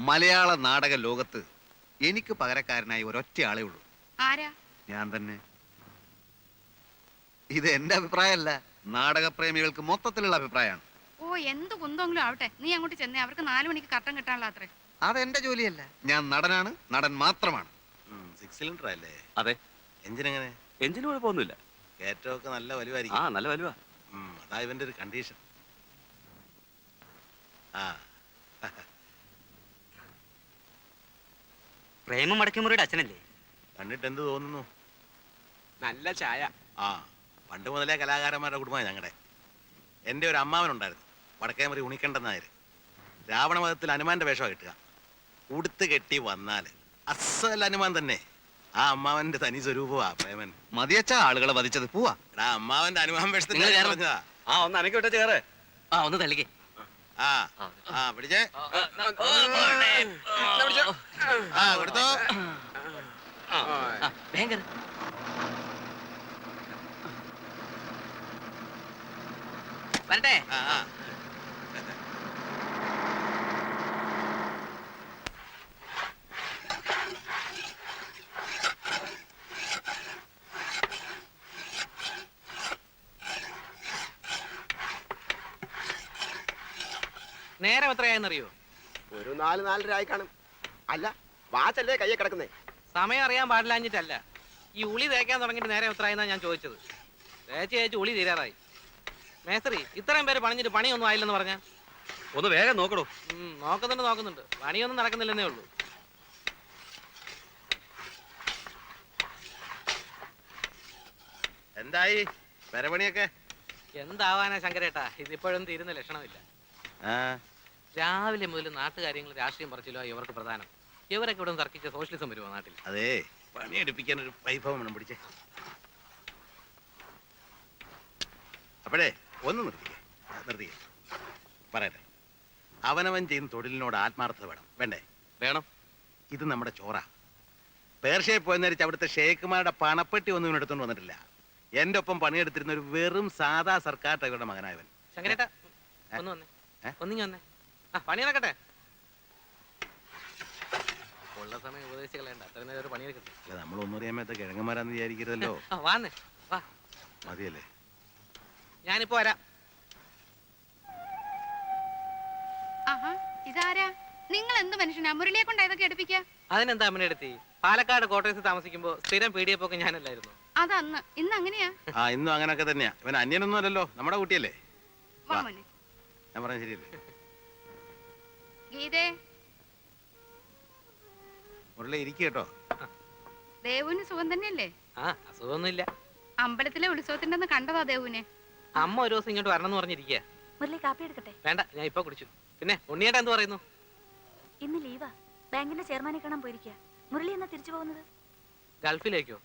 മലയാള നാടക ലോകത്ത് എനിക്ക് പകരക്കാരനായി ഒരൊറ്റ ആളേ ഉള്ളൂ. ആരാ? ഞാൻ തന്നെ. ഇത് എന്റെ അഭിപ്രായമല്ല, നാടകപ്രേമികൾക്ക് മൊത്തത്തിലുള്ള അഭിപ്രായമാണ്. ഓ, എന്ത് കുന്തെങ്കിലും ആവട്ടെ, നീ അങ്ങോട്ട് ചെന്നേ. അവർക്ക് 4 മണിക്ക് കട്ടൻ കിട്ടാനുള്ള അത്രേ. അതെന്റെ ജോലിയല്ല. ഞാൻ നടനാണ്, നടൻ മാത്രമാണ്. 6 സിലിണ്ടർ അല്ലേ? അതെ. എഞ്ചിൻ എങ്ങനെ? എഞ്ചിന് കുഴപ്പമൊന്നുമില്ല. കയറ്റമൊക്കെ നല്ല വലുവായിരിക്കും. ആ, നല്ല വലുവാ. അതാ ഇവന്റെ ഒരു കണ്ടീഷൻ. ആ പ്രേമം വടക്കേമുറിയുടെ അച്ഛനല്ലേ? കണ്ടിട്ട് എന്ത് തോന്നുന്നു? നല്ല ചായ. ആ, പണ്ട് മുതലേ കലാകാരന്മാരുടെ കുടുംബമാണ് ഞങ്ങളുടെ. എൻ്റെ ഒരു അമ്മാവനുണ്ടായിരുന്നു, വടക്കേമുറി ഉണിക്കണ്ടൻ നായർ. രാവണവധത്തിൽ ഹനുമാന്റെ വേഷമാണ് കിട്ടുക. ഉടുത്ത് കെട്ടി വന്നാൽ അസൽ ഹനുമാൻ തന്നെ. ആ അമ്മാവന്റെ തനി സ്വരൂപമാ പ്രേമൻ. മതിയച്ച ആളുകളെ വധിച്ചത്. പോവാ. എടാ, അമ്മാവന്റെ ഹനുമാൻ വേഷത്തിൽ പറഞ്ഞതാ. ആ, ഒന്ന് അനക്കി വിട്ട ചേറ്. ആ, ഒന്ന് തള്ളിക്കേ. ആ ആ പിടിച്ചേ. ആ കൊടുത്തോ. ഭയങ്കര വരട്ടെ. ആ ആ നേരം എത്രയായെന്നറിയോ? ഒരു 4-4:30 ആയി കാണും. അല്ല, വാച്ചല്ലേ കയ്യെ കിടക്കുന്നേ? സമയം അറിയാൻ പാടില്ലാഞ്ഞിട്ടല്ല. ഈ ഉളി തേക്കാൻ തുടങ്ങിയിട്ട് നേരം എത്രയായെന്നാ ഞാൻ ചോദിച്ചത്. തേച്ച് ഉളി തീരാറായി. മേസ്ത്രി, ഇത്രയും പേര് പണിഞ്ഞിട്ട് പണിയൊന്നും ആയില്ലെന്ന് പറഞ്ഞാ? ഒന്ന് വേഗം നോക്കണോ. നോക്കുന്നുണ്ട്. പണിയൊന്നും നടക്കുന്നില്ലെന്നേ ഉള്ളൂ. എന്തായി പെരപണിയൊക്കെ? എന്താവാനാ ശങ്കരേട്ടാ, ഇതിപ്പോഴും തീരുന്ന ലക്ഷണമില്ല. രാവിലെ മുതൽ നാട്ടുകാര്യങ്ങൾ, രാഷ്ട്രീയം പറച്ചില്ലോ ഇവർക്ക് പ്രധാനം. ഇവരൊക്കെ ഇവിടെ തർക്കിച്ച സോഷ്യലിസം വരുമോ നാട്ടിൽ? അതെ, പണിയെടുപ്പിക്കാൻ ഒരു വൈഭവം വേണം. പിടിച്ചേ. അപ്പോഴേ ഒന്ന് നിർത്തിക്കേ. പറയട്ടെ, അവനവൻ ചെയ്യുന്ന തൊഴിലിനോട് ആത്മാർത്ഥത വേണ്ടേ? വേണം. ഇത് നമ്മുടെ ചോറ. പേർഷ്യയിൽ പോയെന്നരിച്ച് അവിടുത്തെ ഷേഖുമാരുടെ പണപ്പെട്ടി ഒന്നും ഇവനെടുത്തോണ്ട് വന്നിട്ടില്ല. എന്റെ ഒപ്പം പണിയെടുത്തിരുന്ന ഒരു വെറും സാധാ സർക്കാർ ഡ്രൈവറുടെ മകനായവൻ. ശങ്കരേട്ടാ, ഒന്ന് വന്നേ. ഒന്നിങ്ങി വന്നേ. പണി നടക്കട്ടെ. ഉള്ള സമയം ഉപദേശികളേണ്ട. അത്ര നേരം പണിയെടുക്കട്ടെ. അല്ല, നമ്മളൊന്നും അറിയാമത്തെ കിഴങ്ങന്മാരാന്ന് വിചാരിക്കരുതല്ലോ. വാന്നേ, വാ. മതിയല്ലേ? ഞാനിപ്പോ വരാം. ആഹാ, ഇതാരാ? നിങ്ങൾ എന്ത് മനുഷ്യനാ? മുരളിയെ കൊണ്ട് ഇതൊക്കെ എടുപ്പിക്ക. അതിനെന്താ അമ്മനെ എടുത്തി? പാലക്കാട് കോട്ടയത്ത് താമസിക്കുമ്പോ സ്ഥിരം പീഡിയപ്പൊക്കെ ഞാനല്ലായിരുന്നു. അതന്ന്. ഇന്ന് അങ്ങനെയാ? ആ, ഇന്നും അങ്ങനൊക്കെ തന്നെയാ. ഇവൻ അന്യനൊന്നും അല്ലല്ലോ, നമ്മുടെ കുട്ടിയല്ലേ. ഞാൻ പറഞ്ഞ ശരിയല്ലേ? ഗീതേ, മുരളി ഇരിക്കുക കേട്ടോ. ദേവുവിന് സുഖം തന്നെയല്ലേ? ആ, അസുഖമൊന്നുമില്ല. അമ്പലത്തിലെ ഉത്സവത്തിന്റെ കണ്ടതാ ദേവുവിനെ. അമ്മ ഒരു ദിവസം ഇങ്ങോട്ട് വരണം എന്ന് പറഞ്ഞിരിക്കുക. മുരളി, കാപ്പി എടുക്കട്ടെ? വേണ്ട, ഞാൻ ഇപ്പൊ കുടിച്ചു. പിന്നെ ഉണ്ണിയേട്ടാ എന്ത് പറയുന്നു? ഇന്ന് ലീവാ. ബാങ്കിന്റെ ചെയർമാനെ കാണാൻ പോയിരിക്കുക. മുരളി എന്നാ തിരിച്ചു പോകുന്നത്? ഗൾഫിലേക്കോ?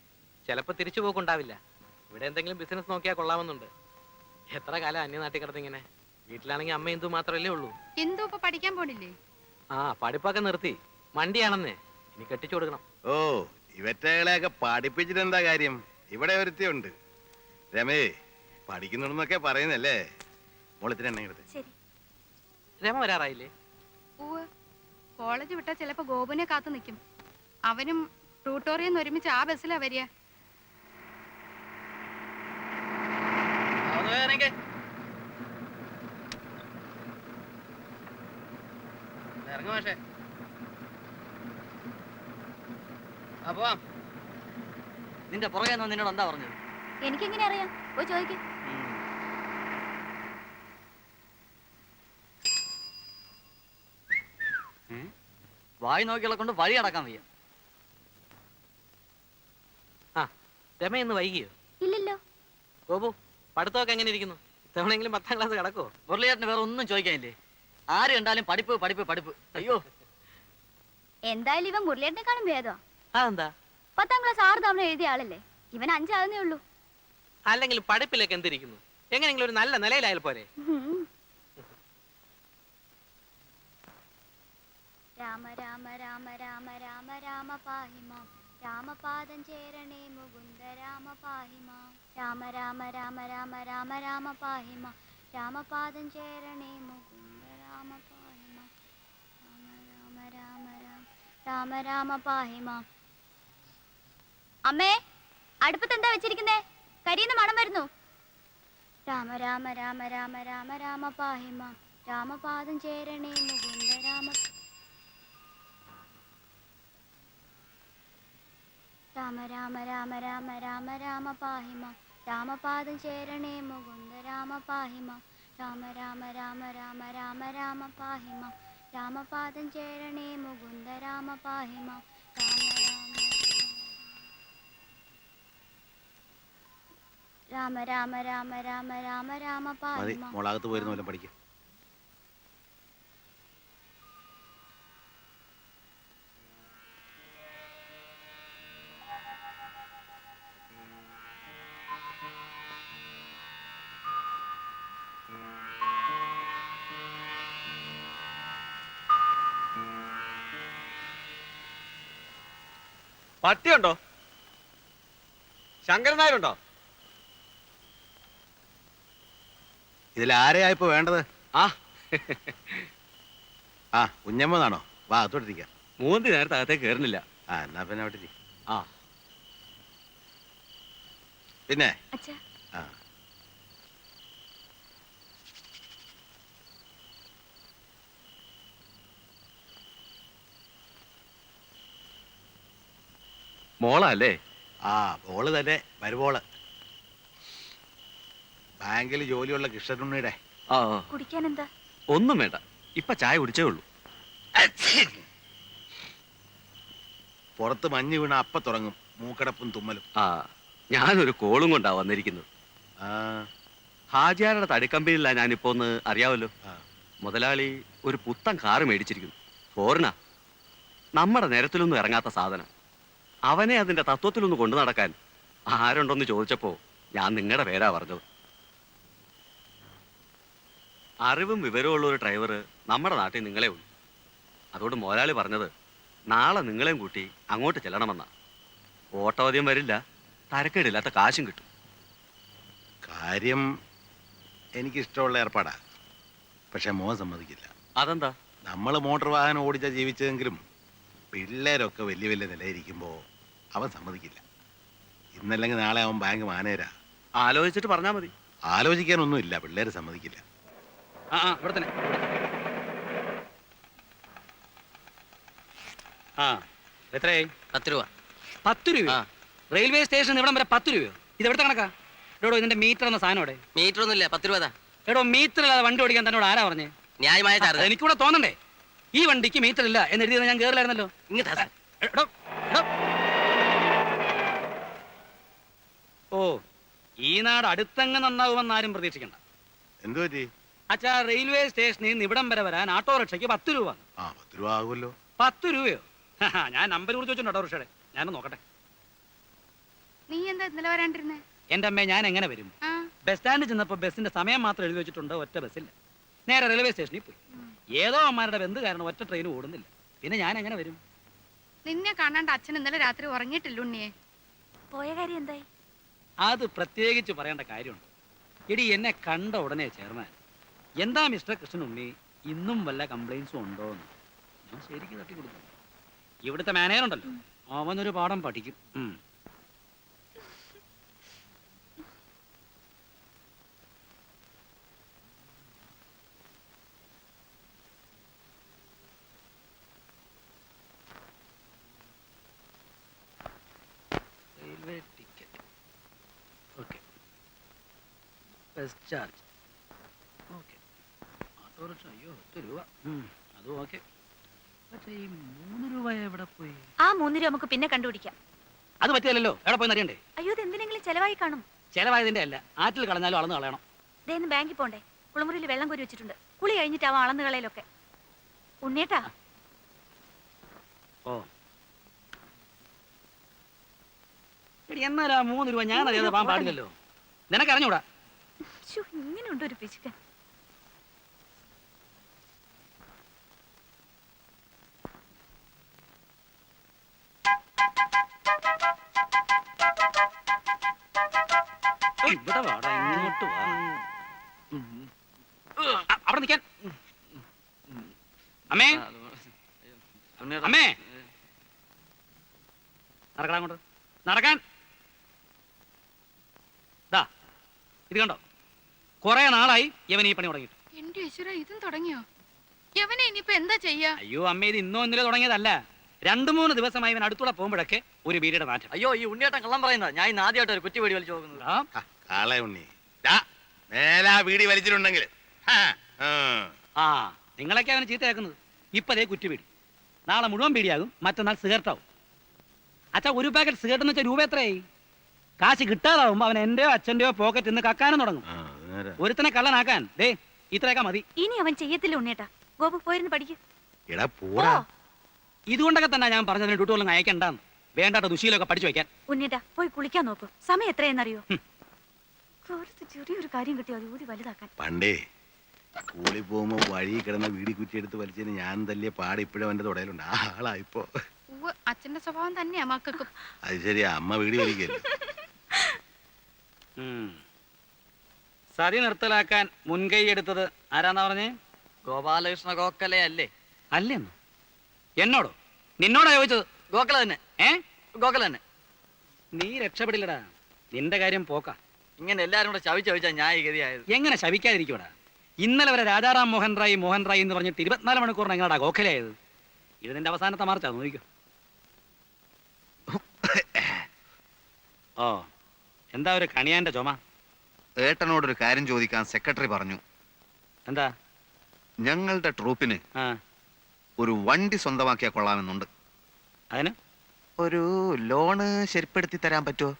ചിലപ്പോ തിരിച്ചു പോക്കുണ്ടാവില്ല. ഇവിടെ എന്തെങ്കിലും ബിസിനസ് നോക്കിയാൽ കൊള്ളാമെന്നുണ്ട്. എത്ര കാലം അന്യനാട്ടിൽ കിടന്നിങ്ങനെ. വീട്ടിലാണെങ്കിൽ അമ്മ എന്തു മാത്രമല്ലേ ഉള്ളൂ. എന്തു ഇപ്പൊ പഠിക്കാൻ പോണില്ലേ? ആ, പഠിപ്പൊക്കെ നിർത്തി. മണ്ടിയാണെന്നേ. ഇനി കെട്ടിച്ചു കൊടുക്കണം. ഓ, ഇവറ്റകളെയൊക്കെ പഠിപ്പിച്ചിട്ട് എന്താ കാര്യം? ഇവിടെ ഒരുത്തിയുണ്ട്, രമേ. പഠിക്കുന്നുണ്ടെന്നൊക്കെ പറയുന്നല്ലേ. മോളത്തിന് എണ്ണ എടുത്ത്. ശരി. രമ വരാറായില്ലേ? കോളേജ് വിട്ടാ ചിലപ്പോ ഗോപുനെ കാത്തു നിൽക്കും. അവനും ട്യൂട്ടോറിയെന്ന് ഒരുമിച്ച് ആ ബസ്സിലാ വരിക. നിന്റെ പുറകെ നിന്നോട് എന്താ പറഞ്ഞത്? എനിക്കെങ്ങനെ അറിയാം? പോയി ചോദിക്കും. വായി നോക്കിയുള്ള കൊണ്ട് വഴി അടക്കാൻ വയ്യ. ആ, രമ ഇന്ന് വൈകിയോ? ഇല്ലല്ലോ. ഗോപു, പഠിത്തമൊക്കെ എങ്ങനെ ഇരിക്കുന്നു? തവണെങ്കിലും 10ാം ക്ലാസ് കിടക്കുവോ? മുരളിയേട്ടന് വേറെ ഒന്നും ചോദിക്കാനില്ലേ? ആര് കണ്ടാലും പഠിപ്പ് പഠിപ്പ് പഠിപ്പ്. അയ്യോ, എന്തായാലും ഇവൻ മുരളിയേട്ടനെക്കാളും ഭേദം. അതെന്താ? 10ാം ക്ലാസ് 6 തവണ എഴുതിയ ആളല്ലേ. ഇവൻ 5 ആകുന്നേ ഉള്ളൂ. അല്ലെങ്കിൽ പഠിപ്പിലേക്ക് എന്തിരിക്കുന്നു? എങ്ങനെയെങ്കിലും ഒരു നല്ല നിലയിലായാൽ പോരെ? രാമ രാമ രാമ രാമ രാമ രാമ പാഹിമാം, രാമപാദം ചേരണേ മുകുന്ദ രാമ പാഹിമാം. രാമ രാമ രാമ രാമ രാമ രാമ പാഹിമാം, രാമപാദം ചേരണേ മുകുന്ദ രാമ പാഹിമാം. രാമ രാമ രാമ രാമ രാമ പാഹി മാം. അമ്മേ, അടുപ്പത്ത് എന്താ വെച്ചിരിക്കുന്നേ? കരിയുന്ന മണം വരുന്നു. രാമ രാമ രാമ രാമ രാമ രാമ പാഹി മാം. രാമപാദം ചേരണേ മുകുന്ദ രാമ. രാമ രാമ രാമ രാമ രാമ രാമ പാഹി മാം. രാമപാദം ചേരണേ മുകുന്ദ രാമ പാഹി മാം. രാമ രാമ രാമ രാമ രാമ രാമ പാഹി മാം. രാമപാദം ചേരണേ മുകുന്ദ രാമ പാഹി മാം. രാമ രാമ രാമ രാമ രാമ രാമ മതി പാഹി മാം. മോളകത്ത് പോയിരുന്ന വല്ലതും പഠിക്കും. പട്ടിയുണ്ടോ? ശങ്കരൻ നായരുണ്ടോ? ഇതിൽ ആരെയാ ഇപ്പൊ വേണ്ടത്? ആ ആ കുഞ്ഞമ്മന്നാണോ? വാ അത്തോട്ടിരിക്കാം. മൂന്തി നേരത്തെ അകത്തേക്ക് കയറുന്നില്ല. ആ എന്നാ പിന്നെ അവിടെ ഇരി. ആ പിന്നെ അച്ഛാ, ആ മോളാ അല്ലേ? ആ ബോള് തന്നെ വരുവോള്. ബാങ്കിൽ ജോലിയുള്ള കൃഷ്ണനുണ്ണിയുടെ. ആ കുടിക്കാൻ എന്താ? ഒന്നും വേണ്ട, ഇപ്പൊ ചായ കുടിച്ചേ ഉള്ളൂ. പുറത്ത് മഞ്ഞ് വീണ അപ്പ തുടങ്ങും മൂക്കടപ്പും തുമ്മലും. ആ ഞാനൊരു കോളും കൊണ്ടാ വന്നിരിക്കുന്നത്. ആ ഹാജിയാരുടെ തടിക്കമ്പനിയിലാ ഞാനിപ്പോ ഒന്ന് അറിയാവല്ലോ. ആ. മുതലാളി ഒരു പുത്തൻ കാറ് മേടിച്ചിരിക്കുന്നു. ഫോറിനാ. നമ്മുടെ നിരത്തിലൊന്നും ഇറങ്ങാത്ത സാധനം. അവനെ അതിന്റെ തത്വത്തിലൊന്ന് കൊണ്ടു നടക്കാൻ ആരുണ്ടോന്ന് ചോദിച്ചപ്പോ ഞാൻ നിങ്ങളുടെ പേരാ പറഞ്ഞത്. അറിവും വിവരവും ഉള്ള ഒരു ഡ്രൈവർ നമ്മുടെ നാട്ടിൽ നിങ്ങളെ ഉള്ളൂ. അതുകൊണ്ട് മുതലാളി പറഞ്ഞത് നാളെ നിങ്ങളെയും കൂട്ടി അങ്ങോട്ട് ചെല്ലണമെന്നാ. ഓട്ടോദ്യം വരില്ല, തരക്കേടില്ലാത്ത കാശും കിട്ടും. കാര്യം എനിക്കിഷ്ടമുള്ള ഏർപ്പാടാ. പക്ഷെ മോൻ സമ്മതിക്കില്ല. അതെന്താ? നമ്മൾ മോട്ടോർ വാഹനം ഓടിച്ചാ ജീവിച്ചതെങ്കിലും പിള്ളേരൊക്കെ വലിയ വലിയ നിലയിരിക്കുമ്പോ അവൻ സമ്മതിക്കില്ല. ഇന്നല്ലെങ്കിൽ നാളെ അവൻ ബാങ്ക് മാനേജരാ. ആലോചിച്ചിട്ട് പറഞ്ഞാ മതി. ആലോചിക്കാനൊന്നുമില്ല, പിള്ളേര് സമ്മതിക്കില്ല. ആ ആ ഇവിടെ തന്നെ. ആ എത്രയായി? 10 രൂപ. 10 രൂപ? റെയിൽവേ സ്റ്റേഷൻ ഇവിടം വരെ 10 രൂപയോ? ഇത് എവിടുത്തെ കണക്കാ? എടോ ഇതിന്റെ മീറ്റർ എന്ന സാധനം അവിടെ. മീറ്റർ ഒന്നുമില്ല, 10 രൂപ. എടോ മീറ്റർ ഇല്ലാതെ വണ്ടി ഓടിക്കാൻ തന്നോട് ആരാ പറഞ്ഞേ? ന്യായമായ ചാർജ്. എനിക്കൂടെ തോന്നണ്ടേ? ഈ വണ്ടിക്ക് മീറ്റർ ഇല്ല എന്ന് എഴുതിയത് ഞാൻ കേറില്ലായിരുന്നല്ലോ. ഇങ്ങോട്ടാ. എടോ, എടോ. ഓ, ഈ നാട് അടുത്തങ്ങ് നന്നാവുമെന്ന് ആരും പ്രതീക്ഷിക്കണ്ട. എന്തു പറ്റി? അച്ഛാ, റെയിൽവേ സ്റ്റേഷനിൽ നിന്ന് ഇവിടം വരെ വരാൻ ഓട്ടോറിക്ഷയ്ക്ക് 10 രൂപ. ആ 10 രൂപ ആകുമല്ലോ. 10 രൂപയോ? ഞാൻ നമ്പർ കുറിച്ച് വെച്ചിട്ടുണ്ട് ഓട്ടോറിക്ഷയുടെ. ഞാനൊന്ന് നോക്കട്ടെ. നീ എന്താ ഇന്നലെ വരാണ്ടിരുന്നേ? എന്റെ അമ്മേ, ഞാൻ എങ്ങനെ വരും? ആ ബസ് സ്റ്റാൻഡിൽ ചെന്നപ്പോ ബസിന്റെ സമയം മാത്രം എഴുതി വെച്ചിട്ടുണ്ട്. ഒറ്റ ബസ്സില്ല. നേരെ റെയിൽവേ സ്റ്റേഷനിൽ പോയി. ഏതോ അമ്മമാരുടെ ബന്ധു കാരണം ഒറ്റ ട്രെയിൻ ഓടുന്നില്ല. പിന്നെ ഞാൻ എങ്ങനെ വരും? നിന്നെ കാണാണ്ട് അച്ഛൻ ഇന്നലെ രാത്രി ഉറങ്ങിയിട്ടില്ല ഉണ്ണിയെ. പോയ കാര്യം എന്തായി? അത് പ്രത്യേകിച്ച് പറയേണ്ട കാര്യമുണ്ട്. എടി, എന്നെ കണ്ട ഉടനെ ചെയർമാൻ, എന്താ മിസ്റ്റർ കൃഷ്ണനുണ്ണി, ഇന്നും വല്ല കംപ്ലൈൻസും ഉണ്ടോ എന്ന് ഞാൻ ശരിക്കും തട്ടി കൊടുത്തു. ഇവിടുത്തെ മാനേജർ ഉണ്ടല്ലോ, അവനൊരു പാഠം പഠിക്കും. Railway ticket, okay. Bus charge, okay. Autorickshaw, അയ്യോ 10 രൂപ, അതും ഓക്കെ. പക്ഷേ ഈ 3 രൂപ എവിടെ പോയി? ആ 3 രൂപ നമുക്ക് പിന്നെ കണ്ടുപിടിക്കാം. അത് പറ്റിയല്ലോ. എവിടെ പോയി അറിയണ്ടേ? അയ്യോ, ഇത് എന്തിനെങ്കിലും ചെലവായി കാണും. ചെലവായതിന്റെ അല്ല, ആറ്റിൽ കളഞ്ഞാലും അളന്ന് കളയണം. ഇതേന്ന് ബാങ്കിൽ പോണ്ടേ? കുളിമുറിയിൽ വെള്ളം കോരി വെച്ചിട്ടുണ്ട്. കുളി കഴിഞ്ഞിട്ടാവും അളന്ന് കളയിലൊക്കെ. ഉണ്ണിയേട്ടാ, ഓ എടി, എന്നാലും ആ 3 രൂപ ഞാൻ അറിയാതെ പോകാൻ പാടില്ലല്ലോ. നിനക്കറിഞ്ഞൂടാ? ഇങ്ങനെയുണ്ട് ഒരു പിശുക്കൻ. ഇവിടെ വാടാ, ഇങ്ങോട്ട് വാ. അവിടെ നിൽക്കാൻ. അമ്മേ, അമ്മേ, നടക്കാൻ അങ്ങോട്ട്, നടക്കാൻ. ദാ ഇത് കണ്ടോ, കുറെ നാളായി ഇവൻ ഈ പണി തുടങ്ങിയിട്ട്. എന്റെ ഈശ്വര, ഇതും തുടങ്ങിയോ? യവനെ ഇനിയിപ്പോ എന്താ ചെയ്യാ? അയ്യോ അമ്മ, ഇത് ഇന്നോ ഇന്നലെ തുടങ്ങിയതല്ല. 2-3 ദിവസമായി ഇവൻ അടുത്തൂടെ പോകുമ്പോഴൊക്കെ ഒരു ബീഡിയുടെ നാറ്റം. അയ്യോ ഈ ഉണ്ണിയേട്ടൻ കള്ളം പറയുന്നത്. ഞാൻ ഇന്ന് ആദ്യമായിട്ട് ഒരു കുറ്റി വെടി വലിച്ചു നോക്കുന്നത്. ആ, കാളെ ഉണ്ണി മേലാ വീടി വലിച്ചിട്ടുണ്ടെങ്കിൽ ആ നിങ്ങളൊക്കെ അവന് ചീത്തയാക്കുന്നത്. ഇപ്പതേ കുറ്റിപീടി, നാളെ മുഴുവൻ പീടിയാകും, മറ്റന്നാൾ സിഗരറ്റാവും. അച്ഛാ, ഒരു പാക്കറ്റ് സിഗരറ്റ് എന്ന് വെച്ചാൽ രൂപ എത്രയായി? കാശ് കിട്ടാതാവുമ്പോ അവൻ എന്റെയോ അച്ഛന്റെയോ പോക്കറ്റ് നിന്ന് കക്കാനും തുടങ്ങും. ഒരുത്തനെ കള്ളനാക്കാൻ ദേ ഇത്രയൊക്കെ മതി. ഇനി അവൻ ചെയ്യത്തില്ല ഉണ്ണേട്ടാ. ഗോപു പോയിരുന്നു പഠിക്കും. എടാ പോടാ. ഇതുകൊണ്ടൊക്കെ തന്നെ ഞാൻ പറഞ്ഞതിന് ഡ്യൂട്ടികളും അയക്കണ്ടെന്ന്. വേണ്ടാത്ത ദുശീലമൊക്കെ പഠിച്ചു വെക്കാൻ. ഉണ്ണേട്ടാ പോയി കുളിക്കാൻ നോക്കൂ. സമയം എത്രയെന്നറിയോ? ചെറിയൊരു കാര്യം കിട്ടിയോ അത് ഊതി വലുതാക്കാൻ. പണ്ടേ സ്കൂളിൽ പോകുമ്പോ വഴി കിടന്ന വീടി കുറ്റിയെടുത്ത് വലിച്ചതിന് ഞാൻ തല്ലിയ പാട് ഇപ്പോഴും അവന്റെ തുടയിലുണ്ട്. ആ ആളായിപ്പോ. ഉവ്വ്, അച്ഛന്റെ സ്വഭാവം തന്നെയാ മക്കൾക്കും. അത് ശരിയാ, അമ്മ വീടി വലിക്കല്ലോ. സതി നിർത്തലാക്കാൻ മുൻകൈ എടുത്തത് ആരാന്നാ പറഞ്ഞേ? ഗോപാലകൃഷ്ണ ഗോഖലെ അല്ലേ? അല്ലെന്ന് എന്നോടോ? നിന്നോടാ ചോദിച്ചത്? ഗോഖല തന്നെ. ഗോഖല തന്നെ. നീ രക്ഷപ്പെടില്ലടാ, നിന്റെ കാര്യം പോക്കാ. ഇങ്ങനെ എല്ലാരും കൂടെ ചവിച്ചാ ഞാൻ ഈ ഗതിയായത്. എങ്ങനെ ശവിക്കാതിരിക്കൂടാ? ഇന്നലെ വരെ രാജാറാം മോഹൻ റായ് എന്ന് പറഞ്ഞിട്ട് 24 മണിക്കൂറിന് എങ്ങനെയാ ഗോഖലയായത്? ഇത് നിന്റെ അവസാനത്തെ മാർച്ചാ, നോക്കിക്കോ. ഓ, എന്താ ഒരു കണിയാന്റെ ചുമ? ഏട്ടനോടൊരു കാര്യം ചോദിക്കാൻ സെക്രട്ടറി പറഞ്ഞു. എന്താ? ഞങ്ങളുടെ ട്രൂപ്പിന് ആ, ഒരു വണ്ടി സ്വന്തമാക്കിയാൽ കൊള്ളാമെന്നുണ്ട്. അതിന് ഒരു ലോണ് ശരിപ്പെടുത്തി തരാൻ പറ്റുമോ?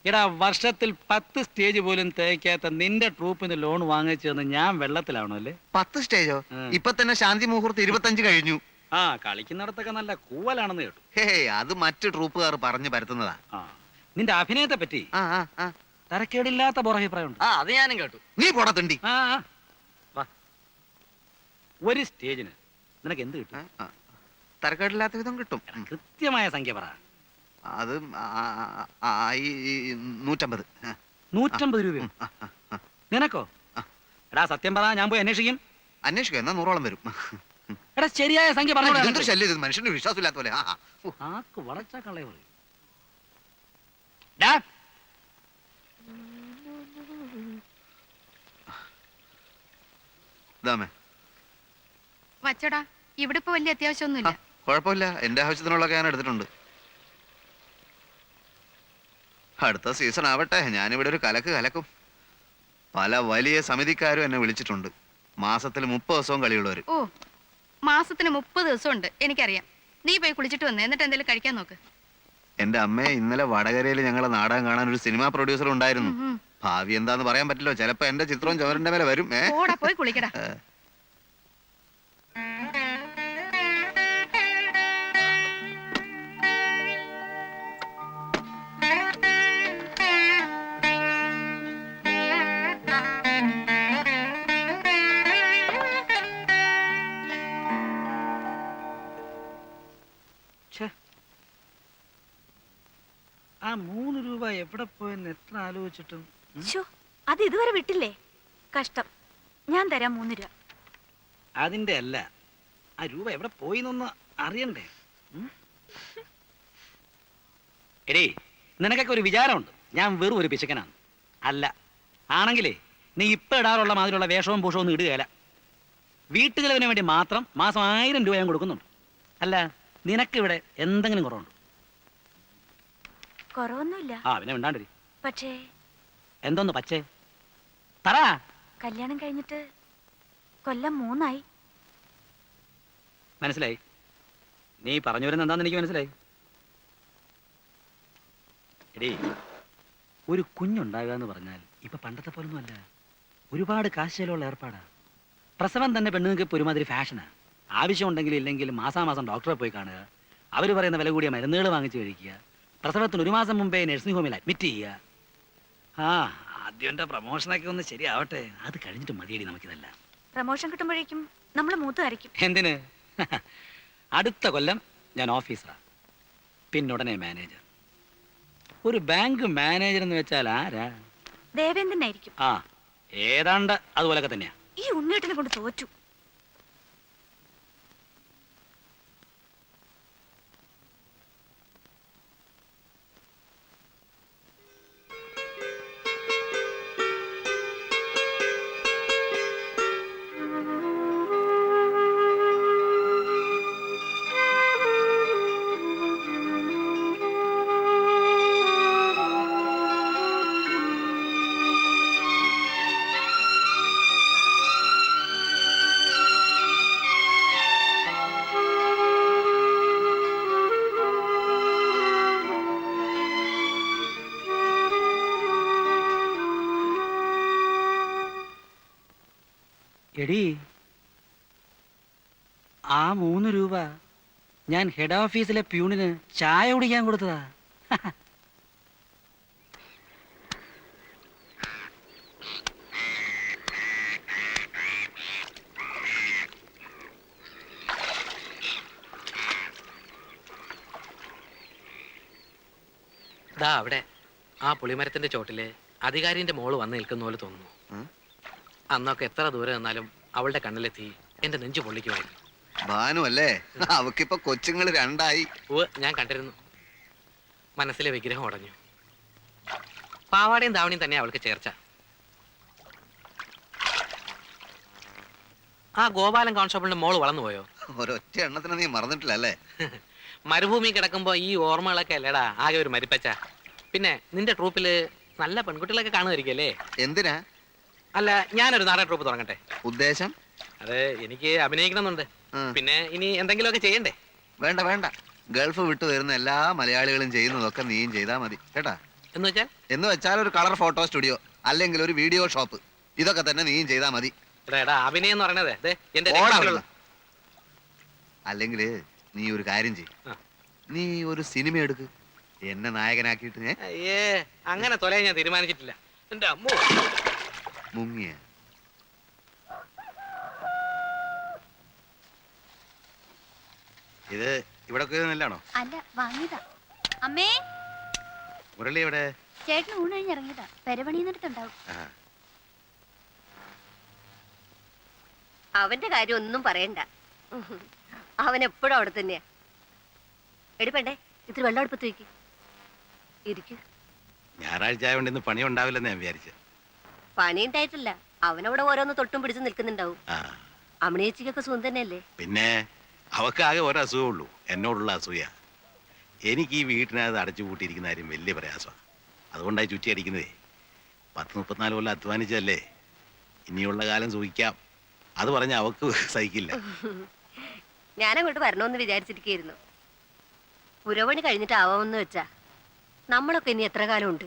എടാ, വർഷത്തിൽ 10 സ്റ്റേജ് പോലും തേക്കാത്ത നിന്റെ ട്രൂപ്പിന് ലോൺ വാങ്ങിച്ചതെന്ന് ഞാൻ വെള്ളത്തിലാവണോ അല്ലേ? 10 സ്റ്റേജോ? ഇപ്പൊ തന്നെ ശാന്തി മുഹൂർത്ത് 25 കഴിഞ്ഞു. ആ, കളിക്കുന്നിടത്തൊക്കെ നല്ല കൂവലാണെന്ന് കേട്ടു. ഹേ, അത് മറ്റു ട്രൂപ്പുകാർ പറഞ്ഞു പരത്തുന്നതാ. ആ, നിന്റെ അഭിനയത്തെ പറ്റി ആ ആ ആ തരക്കേടില്ലാത്ത പുറഭിപ്രായമുണ്ട്. ആ അത് ഞാനും കേട്ടു. നീ പോടാ തിണ്ടി. ആ, ആ. വാ. ഒരു സ്റ്റേജിന് നിനക്ക് എന്ത് കിട്ടും? തരക്കേടില്ലാത്ത വിധം കിട്ടും. കൃത്യമായ സംഖ്യ പറ. അത് 150. 150 രൂപയോ? നിനക്കോ? എടാ സത്യം പറ, ഞാൻ പോയി അന്വേഷിക്കും. അന്വേഷിക്കുക, എന്നാ 100ഓളം വരും. എടാ ശരിയായ സംഖ്യ പറഞ്ഞു. എന്തൊരു ശല്യം ഇത്, മനുഷ്യന് വിശ്വാസമില്ലാത്ത പോലെ. ആക്ക് വളച്ചാ കള്ളേ പറയും. വച്ചടാ, ഇവിടെ ഇപ്പൊ വലിയ അത്യാവശ്യമൊന്നുമില്ല. കുഴപ്പമില്ല, എന്റെ ആവശ്യത്തിനുള്ളതൊക്കെ ഞാൻ എടുത്തിട്ടുണ്ട്. അടുത്ത സീസൺ ആവട്ടെ, ഞാനിവിടെ ഒരു കലക്ക് കലക്കും. പല വലിയ സമിതിക്കാരും എന്നെ വിളിച്ചിട്ടുണ്ട്. മാസത്തിൽ 30 ദിവസവും കളിയുള്ളവര്. ഓ, മാസത്തിന് 30 ദിവസം ഉണ്ട്, എനിക്കറിയാം. നീ പോയി കുളിച്ചിട്ട് വന്നേ, എന്നിട്ട് എന്തെങ്കിലും കഴിക്കാൻ നോക്ക്. എന്റെ അമ്മയെ ഇന്നലെ വടകരയിൽ ഞങ്ങളെ നാടകം കാണാൻ ഒരു സിനിമാ പ്രൊഡ്യൂസർ ഉണ്ടായിരുന്നു. ഭാവി എന്താന്ന് പറയാൻ പറ്റില്ലോ, ചിലപ്പോ എന്റെ ചിത്രവും ചുമരിന്റെ മേലെ വരും. പോടാ, പോയി കുളിക്കടാ. ആ 3 രൂപ എവിടെ പോയെന്ന് എത്ര ആലോചിച്ചിട്ടും അത് ഇതുവരെ വിട്ടില്ലേ? കഷ്ടം. ഞാൻ തരാം 3 രൂപ. അതിന്റെ അല്ല, ആ രൂപ എവിടെ പോയിന്നൊന്ന് അറിയണ്ടേ? എടേ, നിനക്കൊക്കെ ഒരു വിചാരമുണ്ട് ഞാൻ വെറും ഒരു പിശുക്കനാണ്. അല്ല, ആണെങ്കിലേ നീ ഇപ്പൊ ഇടാറുള്ള മാതിരിയുള്ള വേഷവും പൂഷവും ഒന്നും ഇടുകയല്ല. വീട്ടുചെലവിന് വേണ്ടി മാത്രം മാസം 1000 രൂപ ഞാൻ കൊടുക്കുന്നുണ്ട്. അല്ല, നിനക്കിവിടെ എന്തെങ്കിലും കുറവുണ്ടോ? കുറവൊന്നുമില്ല. ആ, പിന്നെ മിണ്ടാണ്ടിരി. പക്ഷേ എന്തോന്ന് പച്ചേ പറ. കല്യാണം കഴിഞ്ഞിട്ട് കൊല്ലം 3 മനസ്സിലായി. നീ പറഞ്ഞു വരുന്ന എന്താന്ന് എനിക്ക് മനസ്സിലായി. എടീ, ഒരു കുഞ്ഞുണ്ടാകുക എന്ന് പറഞ്ഞാൽ ഇപ്പൊ പണ്ടത്തെ പോലൊന്നും അല്ല. ഒരുപാട് കാശുള്ള ഏർപ്പാടാ. പ്രസവം തന്നെ പെണ്ണുങ്ങൾക്ക് ഇപ്പൊ ഒരുമാതിരി ഫാഷനാ. ആവശ്യമുണ്ടെങ്കിലും ഇല്ലെങ്കിലും മാസാമാസം ഡോക്ടറെ പോയി കാണുക, അവർ പറയുന്ന വില കൂടിയ മരുന്നുകൾ വാങ്ങിച്ചു കഴിക്കുക, പ്രസവത്തിന് 1 മാസം മുമ്പേ നഴ്സിംഗ് ഹോമിൽ അഡ്മിറ്റ് ചെയ്യുക. ആ, ആദ്യം എന്റെ പ്രമോഷനൊക്കെ ഒന്ന് ശരിയാവട്ടെ, അത് കഴിഞ്ഞിട്ട് മതിയടി നമുക്കിതല്ല. പ്രമോഷൻ കിട്ടുമ്പോഴേക്കും നമ്മൾ മൂത്തുകാരിക്കും. എന്തിന്? അടുത്ത കൊല്ലം ഞാൻ ഓഫീസറാ, പിന്നുടനെ മാനേജർ. ഒരു ബാങ്ക് മാനേജർ എന്ന് വെച്ചാൽ ആരാ? ദേവേന്ദ്രനായിരിക്കും. ആ, ഏതാണ്ട് അതുപോലൊക്കെ തന്നെയാ. ഈ ഉണ്ണേട്ടിനെ കൊണ്ട് തോറ്റു. എടി ആ 3 രൂപ ഞാൻ ഹെഡ് ഓഫീസിലെ പ്യൂണിന് ചായ കുടിക്കാൻ കൊടുത്തതാ. ദാ അവിടെ ആ പുളിമരത്തിന്റെ ചോട്ടില് അധികാരിന്റെ മോള് വന്ന് നിൽക്കുന്ന പോലെ തോന്നുന്നു. ഉം. അന്നൊക്കെ എത്ര ദൂരെ നിന്നാലും അവളുടെ കണ്ണിലെത്തി എന്റെ നെഞ്ചു പൊള്ളിക്കുമായിരുന്നു. ഭാനു അല്ലേ? അവക്കിപ്പോ കൊച്ചുങ്ങൾ 2 ഉവ്വ്, ഞാൻ കണ്ടിരുന്നു. മനസ്സിലെ വിഗ്രഹം ഉടഞ്ഞു. പാവാടയും ധാവണിയും തന്നെ അവൾക്ക് ചേർച്ച. ആ ഗോപാലൻ കോൺസ്റ്റബിളിന്റെ മോള് വളർന്നു പോയോ? ഒരൊറ്റ എണ്ണത്തിന് നീ മറന്നിട്ടില്ല അല്ലേ? മരുഭൂമി കിടക്കുമ്പോ ഈ ഓർമ്മകളൊക്കെ അല്ലേടാ ആകെ ഒരു മരിപ്പച്ച. പിന്നെ നിന്റെ ട്രൂപ്പില് നല്ല പെൺകുട്ടികളൊക്കെ കാണുമായിരിക്കല്ലേ? എന്തിനാ? അല്ല, ഞാനൊരു നാടക ട്രൂപ്പ് തുടങ്ങട്ടെ. ഉദ്ദേശം? അത് എനിക്ക് അഭിനയിക്കണമെന്നുണ്ട്. ഉം. പിന്നെ ഇനി എന്തെങ്കിലുമൊക്കെ ചെയ്യണ്ടേ? വേണ്ട വേണ്ട, ഗൾഫ് വിട്ടു വരുന്ന എല്ലാ മലയാളികളും ചെയ്യുന്നതൊക്കെ നീയും ചെയ്താൽ മതി കേട്ടാ. എന്ന് വെച്ചാൽ എന്ന് വെച്ചാൽ ഒരു കളർ ഫോട്ടോ സ്റ്റുഡിയോ അല്ലെങ്കിൽ ഒരു വീഡിയോ ഷോപ്പ്, ഇതൊക്കെ തന്നെ നീയും ചെയ്താൽ മതി. എടാ അഭിനയം എന്ന് പറയണത് ദേ എന്റെ ഓടാ രക്തത്തിലുള്ള- അല്ലെങ്കിൽ നീ ഒരു കാര്യം ചെയ്യും, ആ. നീ ഒരു സിനിമ എടുക്ക്, എന്നെ നായകനാക്കിയിട്ട് അയ്യേ, അങ്ങനെ തൊലയാൻ ഞാൻ തീരുമാനിച്ചിട്ടില്ല. എന്റെ അമ്മോ. മുങ്ങിയ. ഇത് ഇവിടെ നെല്ലാണോ? അല്ല, വാങ്ങിയതാ. അമ്മേ, മുരളി എവിടെ? ചേട്ടന് ഊണ് കഴിഞ്ഞ് ഇറങ്ങിയതാ. പെരപണിയുന്നിടത്തുണ്ടാവും. ആ. അവന്റെ കാര്യം ഒന്നും പറയണ്ട. അവൻ എപ്പോഴും അവിടെ തന്നെയാ. എടുപ്പണ്ടേ, ഇത്തിരി വെള്ളം അടുപ്പത്ത് വയ്ക്ക്. ഇരിക്കു. ഞായറാഴ്ച ആയതുകൊണ്ട് ഇന്ന് പണി ഉണ്ടാവില്ലെന്ന് ഞാൻ വിചാരിച്ചു. പണി ഉണ്ടായിട്ടില്ല. അവനവിടെ ഓരോന്ന് തൊട്ടും പിടിച്ച് നിൽക്കുന്നുണ്ടാവും. ആ, അമ്മണിയേച്ചിക്കൊക്കെ സുഖം തന്നെയല്ലേ? പിന്നെ അവക്കാകെ ഒരു അസുഖമുള്ളൂ, എന്നോടുള്ള അസൂയ. എനിക്ക് ഈ വീട്ടിനകത്ത് അടച്ചു പൂട്ടിയിരിക്കുന്ന കാര്യം വലിയ പ്രയാസമാണ്. അതുകൊണ്ടായി ചുറ്റി അടിക്കുന്നതേ. 10-34 കൊല്ലം അധ്വാനിച്ചതല്ലേ, ഇനിയുള്ള കാലം സൂഹിക്കാം. അത് പറഞ്ഞ അവക്ക് സഹിക്കില്ല. ഞാനങ്ങോട്ട് വരണമെന്ന് വിചാരിച്ചിരിക്കുന്നു. പുരവണി കഴിഞ്ഞിട്ട് ആവാമെന്ന് വെച്ചാ നമ്മളൊക്കെ ഇനി എത്ര കാലം ഉണ്ട്?